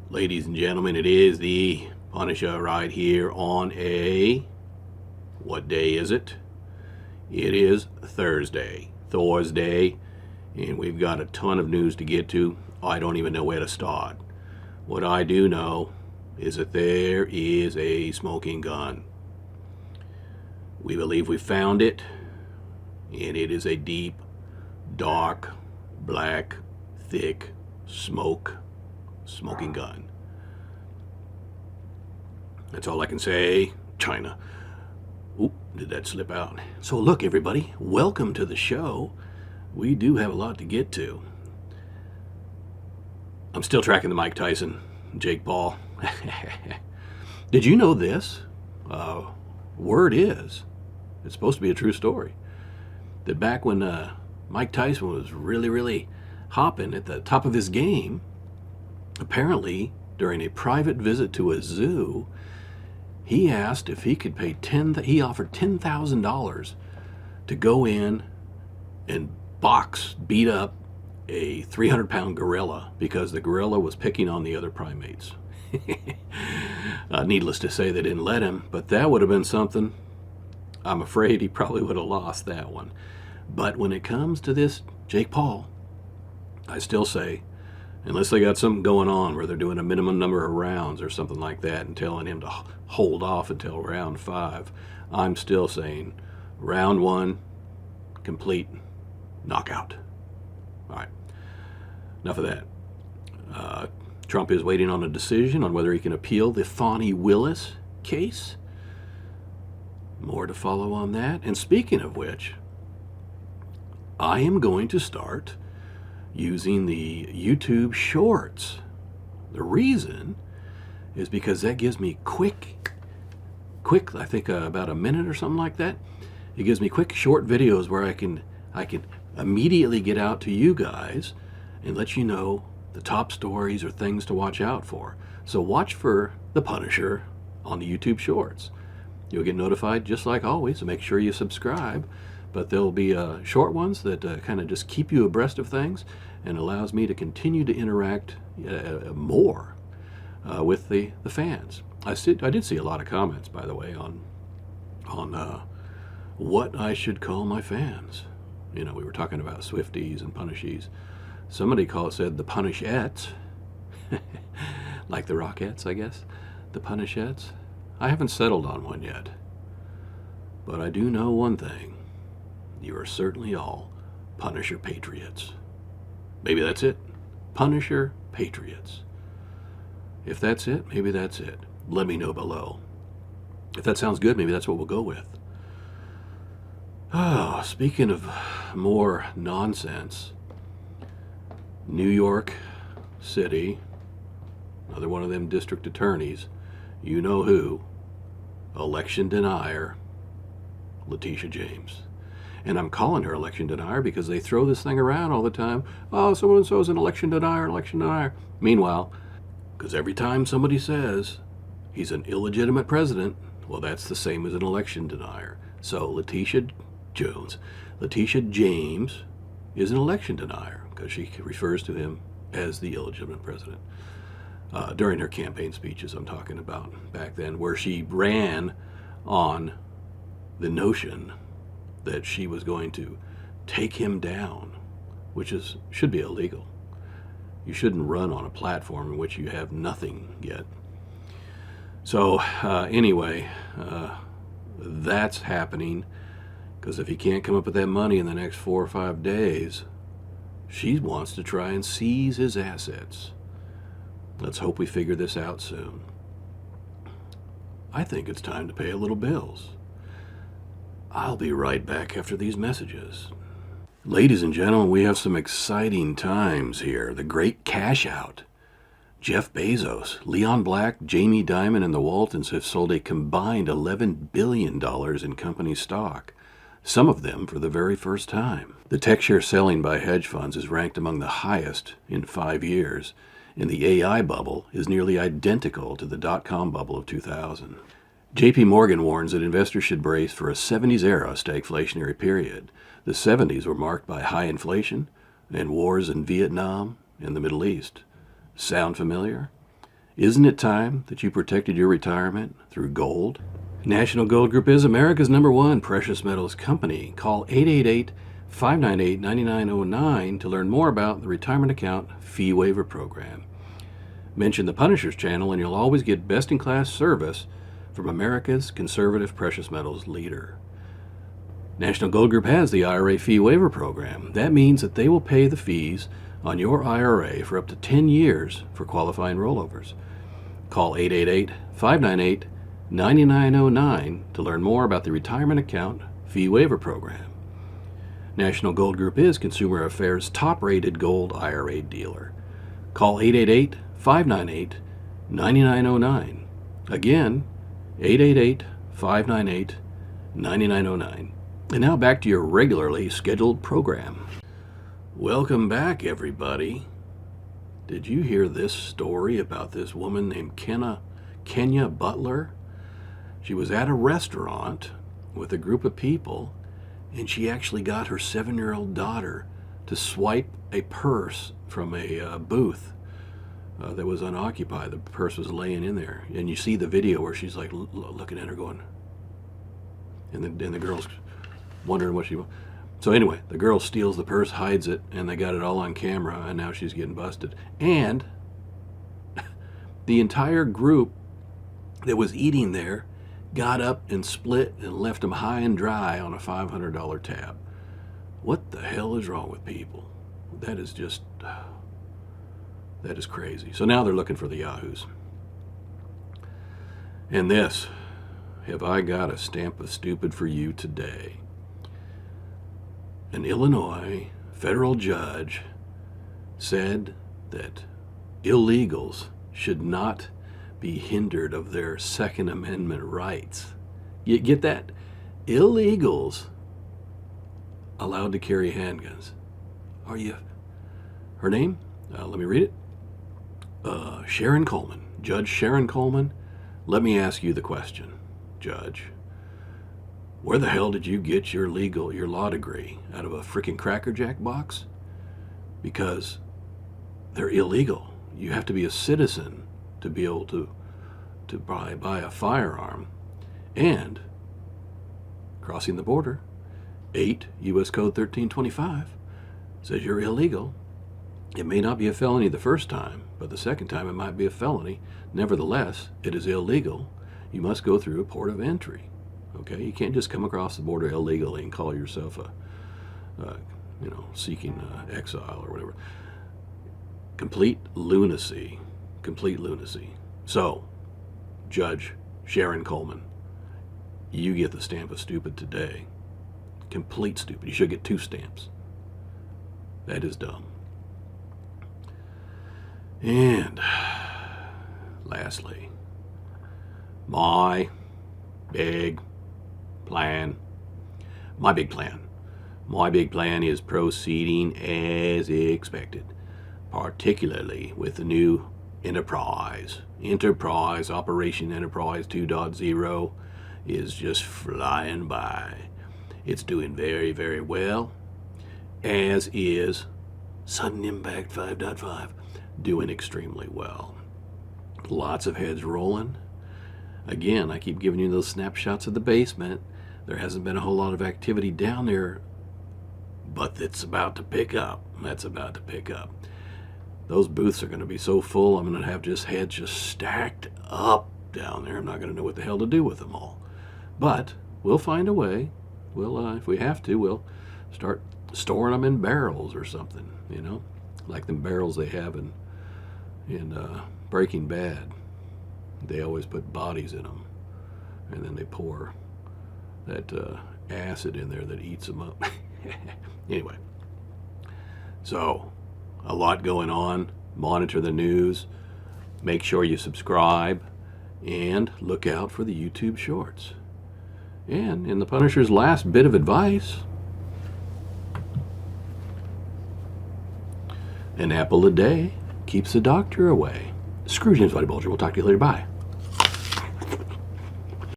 Ladies and gentlemen, it is the Punisher right here on what day is it? It is Thursday, and we've got a ton of news to get to. I don't even know where to start. What I do know is that there is a smoking gun. We believe we found it, and it is a deep, dark, black, thick smoking gun. That's all I can say. China. Oop, did that slip out? So look, everybody, welcome to the show. We do have a lot to get to. I'm still tracking the Mike Tyson, Jake Paul. Did you know this? Word is, it's supposed to be a true story, that back when Mike Tyson was really hopping at the top of his game, apparently during a private visit to a zoo, he asked if he could pay he offered $10,000 to go in and beat up a 300-pound gorilla because the gorilla was picking on the other primates. Needless to say, they didn't let him, but that would have been something. I'm afraid he probably would have lost that one. But when it comes to this Jake Paul, I still say, unless they got something going on where they're doing a minimum number of rounds or something like that and telling him to hold off until round 5, I'm still saying round 1, complete knockout. All right, enough of that. Trump is waiting on a decision on whether he can appeal the Fani Willis case. More to follow on that. And speaking of which, I am going to start using the YouTube Shorts. The reason is because that gives me quick, I think about a minute or something like that. It gives me quick, short videos where I can immediately get out to you guys and let you know the top stories or things to watch out for. So watch for The Punisher on the YouTube Shorts. You'll get notified just like always, so make sure you subscribe. But there'll be short ones that kind of just keep you abreast of things and allows me to continue to interact more with the fans. I did see a lot of comments, by the way, on what I should call my fans. You know, we were talking about Swifties and Punishies. Somebody said the Punishettes, like the Rockettes, I guess. The Punishettes. I haven't settled on one yet. But I do know one thing. You are certainly all Punisher Patriots. Maybe that's it. Punisher Patriots. If that's it, maybe that's it. Let me know below. If that sounds good, maybe that's what we'll go with. Oh, speaking of more nonsense, New York City, another one of them district attorneys, you know who, election denier, Letitia James. And I'm calling her election denier because they throw this thing around all the time. Oh, so-and-so is an election denier. Meanwhile, because every time somebody says he's an illegitimate president, well, that's the same as an election denier. So Letitia James is an election denier because she refers to him as the illegitimate president. During her campaign speeches, I'm talking about back then, where she ran on the notion that she was going to take him down, which should be illegal. You shouldn't run on a platform in which you have nothing yet. So anyway, that's happening because if he can't come up with that money in the next 4 or 5 days, she wants to try and seize his assets. Let's hope we figure this out soon. I think it's time to pay a little bills. I'll be right back after these messages. Ladies and gentlemen, we have some exciting times here. The great cash out. Jeff Bezos, Leon Black, Jamie Dimon, and the Waltons have sold a combined $11 billion in company stock, some of them for the very first time. The tech share selling by hedge funds is ranked among the highest in 5 years, and the AI bubble is nearly identical to the dot-com bubble of 2000. JP Morgan warns that investors should brace for a 70s-era stagflationary period. The 70s were marked by high inflation and wars in Vietnam and the Middle East. Sound familiar? Isn't it time that you protected your retirement through gold? National Gold Group is America's #1 precious metals company. Call 888-598-9909 to learn more about the retirement account fee waiver program. Mention the Punisher's channel and you'll always get best-in-class service from America's conservative precious metals leader. National Gold Group has the IRA fee waiver program. That means that they will pay the fees on your IRA for up to 10 years for qualifying rollovers. Call 888-598-9909 to learn more about the retirement account fee waiver program. National Gold Group is Consumer Affairs' top-rated gold IRA dealer. Call 888-598-9909. Again, 888-598-9909. And now back to your regularly scheduled program. Welcome back, everybody. Did you hear this story about this woman named Kenya Butler? She was at a restaurant with a group of people, and she actually got her 7-year-old daughter to swipe a purse from a booth that was unoccupied. The purse was laying in there, and you see the video where she's like looking at her going, and the girl's wondering what she wants. So anyway, the girl steals the purse, hides it, and they got it all on camera, and now she's getting busted. And the entire group that was eating there got up and split and left them high and dry on a $500 tab. What the hell is wrong with people? That is crazy. So now they're looking for the yahoos. And this, have I got a stamp of stupid for you today? An Illinois federal judge said that illegals should not be hindered of their Second Amendment rights. You get that? Illegals allowed to carry handguns. Are you? Her name? Let me read it. Sharon Coleman. Judge Sharon Coleman. Let me ask you the question, Judge. Where the hell did you get your law degree? Out of a freaking Cracker Jack box? Because they're illegal. You have to be a citizen to be able to buy a firearm. And crossing the border, 8 U.S. Code 1325 says you're illegal. It may not be a felony the first time, but the second time it might be a felony. Nevertheless, it is illegal. You must go through a port of entry. Okay, you can't just come across the border illegally and call yourself seeking exile or whatever. Complete lunacy. So, Judge Sharon Coleman, you get the stamp of stupid today. Complete stupid. You should get 2 stamps. That is dumb. And lastly, my big plan is proceeding as expected, particularly with the new Enterprise Operation Enterprise 2.0 is just flying by. It's doing very, very well, as is Sudden Impact 5.5 doing extremely well. Lots of heads rolling. Again, I keep giving you those snapshots of the basement. There hasn't been a whole lot of activity down there, but it's about to pick up. That's about to pick up. Those booths are going to be so full, I'm going to have heads just stacked up down there. I'm not going to know what the hell to do with them all. But we'll find a way. We'll, if we have to, we'll start storing them in barrels or something, like the barrels they have in Breaking Bad. They always put bodies in them, and then they pour that acid in there that eats them up. Anyway, so a lot going on. Monitor the news. Make sure you subscribe, and look out for the YouTube shorts. And in the Punisher's last bit of advice, an apple a day keeps the doctor away. Screw James Buddy Bulger. We'll talk to you later. Bye.